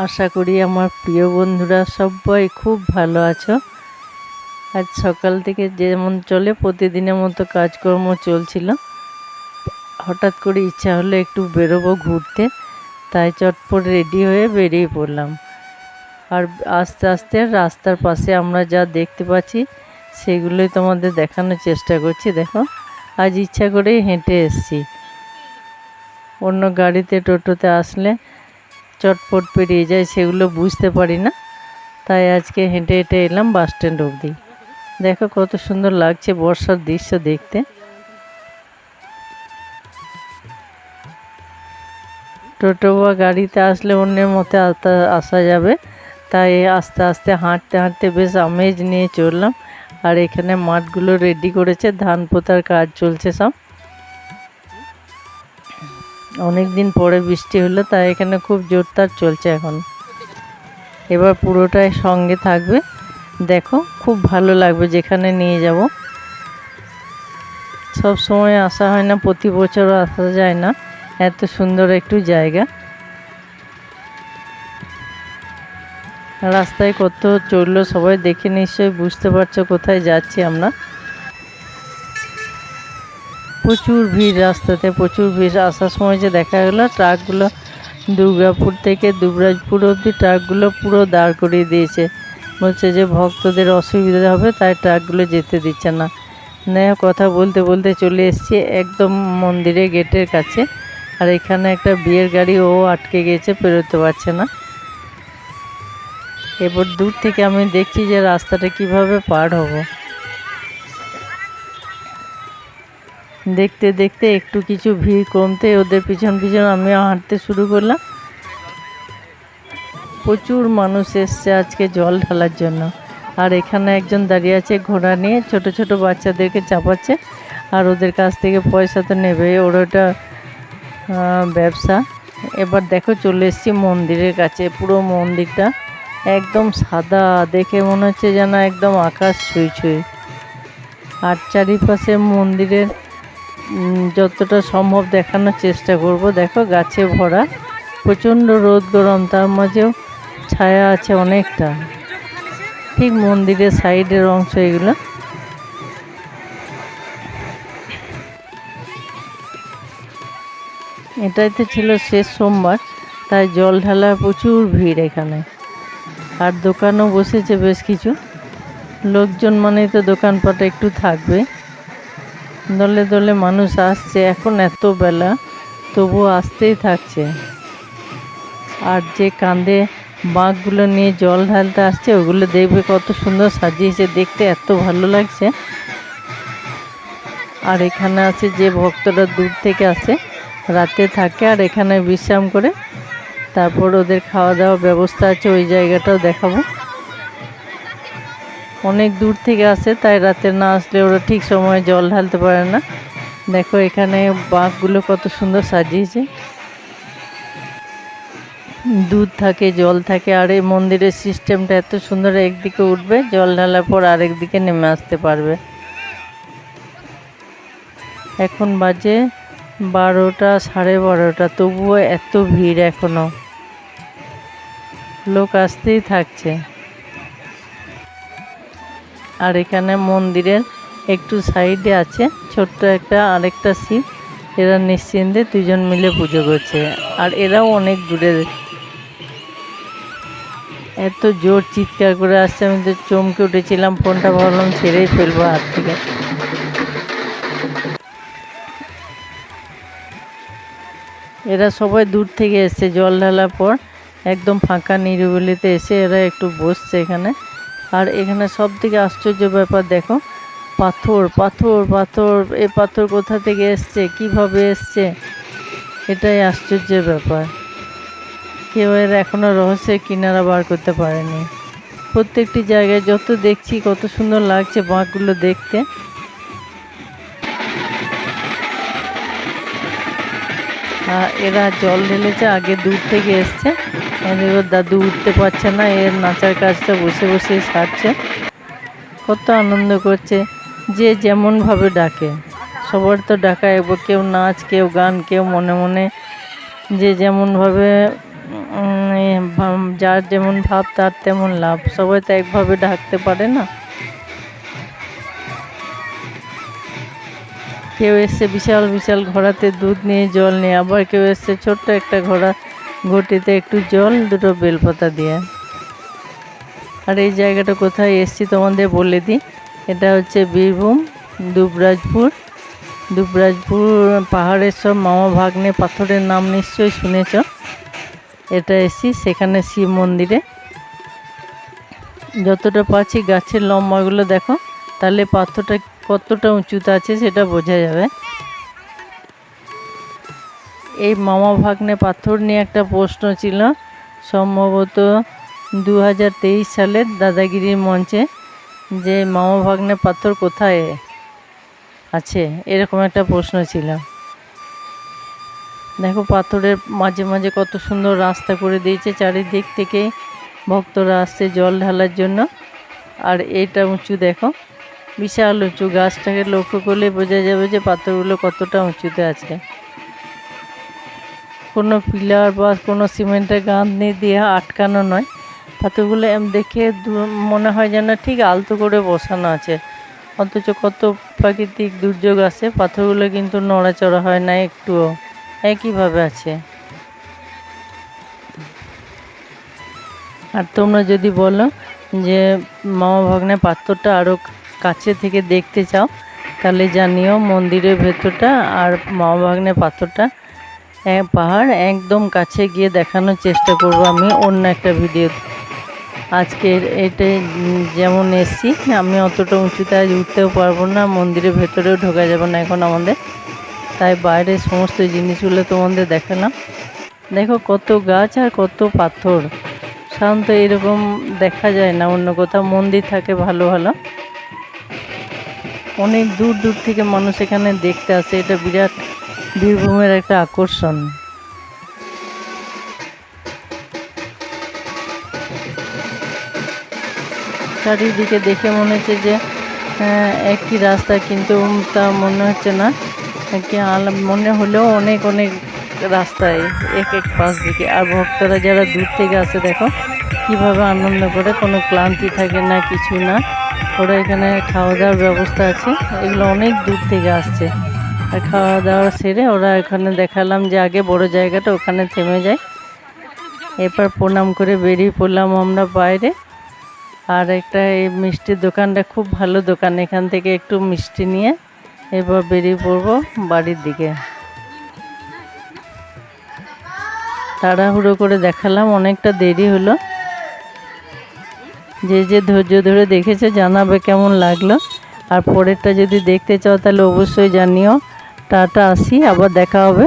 আশা করি আমার প্রিয় বন্ধুরা সবাই খুব ভালো আছো। আজ সকাল থেকে যেমন চলে প্রতিদিনের মতো কাজকর্ম চলছিল, হঠাৎ করে ইচ্ছা হলো একটু বেরোবো ঘুরতে, তাই চটপট রেডি হয়ে বেরিয়ে পড়লাম। আর আস্তে আস্তে রাস্তার পাশে আমরা যা দেখতে পাচ্ছি সেগুলোই তোমাদের দেখানোর চেষ্টা করছি। দেখো, আজ ইচ্ছা করেই হেঁটে এসেছি। অন্য গাড়িতে টোটোতে আসলে চটপট পেরিয়ে যায়, সেগুলো বুঝতে পারি না, তাই আজকে হেঁটে হেঁটে এলাম বাস স্ট্যান্ড অবধি। দেখো কত সুন্দর লাগছে বর্ষার দৃশ্য দেখতে। টোটো বা গাড়িতে আসলে অন্যের মতে আসা যাবে, তাই আস্তে আস্তে হাঁটতে হাঁটতে বেশ আমেজ নিয়ে চললাম। আর এখানে মাঠগুলো রেডি করেছে, ধান পোতার কাজ চলছে সব। অনেক দিন পরে বৃষ্টি হলো, তাই এখানে খুব জোরদার চলছে এখন। এবার পুরোটাই সঙ্গে থাকবে, দেখো খুব ভালো লাগবে যেখানে নিয়ে যাব। সব সময় আসা হয় না, প্রতি বছরও আসা যায় না, এত সুন্দর একটু জায়গা। রাস্তায় কত চললো সবাই দেখে নিশ্চয়ই বুঝতে পারছো কোথায় যাচ্ছি আমরা। প্রচুর ভিড়, রাস্তাতে প্রচুর ভিড়। আসার সময় যে দেখা গেলো ট্রাকগুলো দুর্গাপুর থেকে দুবরাজপুর অবধি ট্রাকগুলো পুরো দাঁড় করিয়ে দিয়েছে, বলছে যে ভক্তদের অসুবিধা হবে তাই ট্রাকগুলো যেতে দিচ্ছে না। কথা বলতে বলতে চলে এসেছি একদম মন্দিরের গেটের কাছে। আর এখানে একটা বিয়ের গাড়ি ও আটকে গেছে, পেরোতে পারছে না। এবার দূর থেকে আমি দেখছি যে রাস্তাটা কিভাবে পার হব। দেখতে দেখতে একটু কিছু ভিড় কমতে ওদের পিছন পিছন আমিও হাঁটতে শুরু করলাম। প্রচুর মানুষ এসছে আজকে জল ঢালার জন্য। আর এখানে একজন দাঁড়িয়ে আছে ঘোড়া নিয়ে, ছোট ছোট বাচ্চাদেরকে চাপাচ্ছে। আর ওদের কাছ থেকে পয়সা তো নেবে, ওর ওটা ব্যবসা। এবার দেখো চলে এসেছি মন্দিরের কাছে। পুরো মন্দিরটা একদম সাদা, দেখে মনে হচ্ছে যেন একদম আকাশ ছুঁই ছুঁই। আর চারিপাশে মন্দিরের যতটা সম্ভব দেখানোর চেষ্টা করব। দেখো গাছে ভরা, প্রচণ্ড রোদ গরম, তার মাঝেও ছায়া আছে অনেকটা। ঠিক মন্দিরের সাইডের অংশ এগুলো। এটাইতে ছিল শেষ সোমবার, তাই জল ঢালা প্রচুর ভিড় এখানে। আর দোকানও বসেছে বেশ কিছু। লোকজন মানেই তো দোকানপাট একটু থাকবে। দলে দলে মানুষ আসছে, এখন এত বেলা তবুও আসতেই থাকছে। আর যে কাঁধে বাঁকগুলো নিয়ে জল ঢালতে আসছে ওগুলো দেখবে কত সুন্দর সাজিয়েছে, দেখতে এত ভালো লাগছে। আর এখানে আছে যে ভক্তরা দূর থেকে আসে, রাতে থাকে আর এখানে বিশ্রাম করে, তারপর ওদের খাওয়া দাওয়ার ব্যবস্থা আছে, ওই জায়গাটাও দেখাবো। অনেক দূর থেকে আসে, তাই রাতে না আসলে ওরা ঠিক সময়ে জল ঢালতে পারে না। দেখো এখানে বাঁকগুলো কত সুন্দর সাজিয়েছে, দুধ থাকে জল থাকে। আর এই মন্দিরের সিস্টেমটা এত সুন্দর, একদিকে উঠবে জল ঢালার পর আরেক দিকে নেমে আসতে পারবে। এখন বাজে 12টা, 12:30, তবুও এত ভিড়, এখনো লোক আসতেই থাকছে। আর এখানে মন্দিরের একটু সাইডে আছে ছোট্ট একটা আরেকটা শিব, এরা নিশ্চিন্তে দুজন মিলে পুজো করছে। আর এরাও অনেক দূরে। এত জোর চিৎকার করে আসছে, আমি তো চমকে উঠেছিলাম, ফোনটা ভাবলাম ছেড়েই ফেলবো হাত থেকে। এরা সবাই দূর থেকে এসছে, জল ঢালার পর একদম ফাঁকা নিরিবিলিতে এসে এরা একটু বসছে এখানে। আর এখানে সব থেকে আশ্চর্য ব্যাপার দেখো, পাথর পাথর পাথর। এই পাথর কোথা থেকে এসছে, কিভাবে এসছে, এটাই আশ্চর্যের ব্যাপার। কেউ এর এখনো রহস্যের কিনারা বার করতে পারেনি। প্রত্যেকটি জায়গায় যত দেখছি কত সুন্দর লাগছে বাঁকগুলো দেখতে। এরা জল ঢেলেছে, আগে দূর থেকে এসছে। এবার দাদু উঠতে পারছে না, এর নাচার কাজটা বসে বসেই সারছে। কত আনন্দ করছে, যে যেমনভাবে ডাকে। সবার তো ডাকা একবার, কেউ নাচ, কেউ গান, কেউ মনে মনে যে যেমনভাবে যার যেমন ভাব তার তেমন লাভ, সবাই তো একভাবে ঢাকতে পারে না। কেউ এসছে বিশাল বিশাল ঘোড়াতে দুধ নিয়ে জল নিয়ে, আবার কেউ এসছে ছোট্ট একটা ঘটিতে একটু জল, দুটো বেলপাতা দিয়ে। আর এই জায়গাটা কোথায় এসছি তোমাদের বলে দিই, এটা হচ্ছে বীরভূম দুবরাজপুর পাহাড়ের সব মামা ভাগ্নে পাথরের নাম নিশ্চয়ই শুনেছ। এটা এসছি সেখানে শিব মন্দিরে। যতটা পাচ্ছি গাছের লম্বাগুলো দেখো, তাহলে পাথরটা কতটা উঁচুতে আছে সেটা বোঝা যাবে। এই মামা ভাগ্নে পাথর নিয়ে একটা প্রশ্ন ছিল, সম্ভবত 2023 সালের দাদাগিরির মঞ্চে, যে মামা ভাগ্নে পাথর কোথায় আছে, এরকম একটা প্রশ্ন ছিল। দেখো পাথরের মাঝে মাঝে কত সুন্দর রাস্তা করে দিয়েছে, চারিদিক থেকে ভক্তরা আসছে জল ঢালার জন্য। আর এইটা উঁচু দেখো, বিশাল উঁচু, গাছটাকে লক্ষ্য করলে বোঝা যাবে যে পাথরগুলো কতটা উঁচুতে আছে। কোনো পিলার বা কোনো সিমেন্টের গাঁথনি দিয়ে আটকানো নয়, পাথরগুলো দেখে মনে হয় যেন ঠিক আলতো করে বসানো আছে। অথচ কত প্রাকৃতিক দুর্যোগ আসে, পাথরগুলো কিন্তু নড়াচড়া হয় না একটুও, একইভাবে আছে। আর তোমরা যদি বলো যে মামা ভাগ্নে পাথরটা আরও কাছে থেকে দেখতে চাও, তাহলে জানিও মন্দিরের ভেতরটা আর মামা ভাগ্নে পাথরটা পাহাড় একদম কাছে গিয়ে দেখানোর চেষ্টা করব আমি অন্য একটা ভিডিও। আজকে এটা যেমন এসছি, আমি অতটা উঁচুতে আজ উঠতেও পারবো না, মন্দিরের ভেতরেও ঢোকা যাবে না এখন আমাদের, তাই বাইরের সমস্ত জিনিসগুলো তোমাদের দেখালাম। দেখো কত গাছ আর কত পাথর, সাধারণত এরকম দেখা যায় না অন্য কোথাও, মন্দির থাকে ভালো ভালো, অনেক দূর দূর থেকে মানুষ এখানে দেখতে আসে। এটা বিরাট বীরভূমের একটা আকর্ষণ। চারিদিকে দেখে মনে হচ্ছে যে একই রাস্তা, কিন্তু তা মনে হচ্ছে না, কি মনে হলেও অনেক অনেক রাস্তায় এক পাশ দিকে। আর ভক্তরা যারা দূর থেকে আসে দেখো কীভাবে আনন্দ করে, কোনো ক্লান্তি থাকে না, কিছু না। ওরা এখানে খাওয়া দাওয়ার ব্যবস্থা আছে, এগুলো অনেক দূর থেকে আসছে। আর খাওয়া দাওয়া সেরে ওরা এখানে দেখালাম যে আগে বড় জায়গাটা, ওখানে থেমে যায়। এরপর প্রণাম করে বেরিয়ে পড়লাম আমরা বাইরে। আর একটা এই মিষ্টির দোকানটা খুব ভালো দোকান, এখান থেকে একটু মিষ্টি নিয়ে এরপর বেরিয়ে পড়বো বাড়ির দিকে। তাড়াহুড়ো করে দেখালাম, অনেকটা দেরি হলো। যে যে ধৈর্য ধরে দেখেছে জানাবে কেমন লাগলো। আর পরেরটা যদি দেখতে চাও তাহলে অবশ্যই জানিও। টাটা, আসি, আবার দেখা হবে।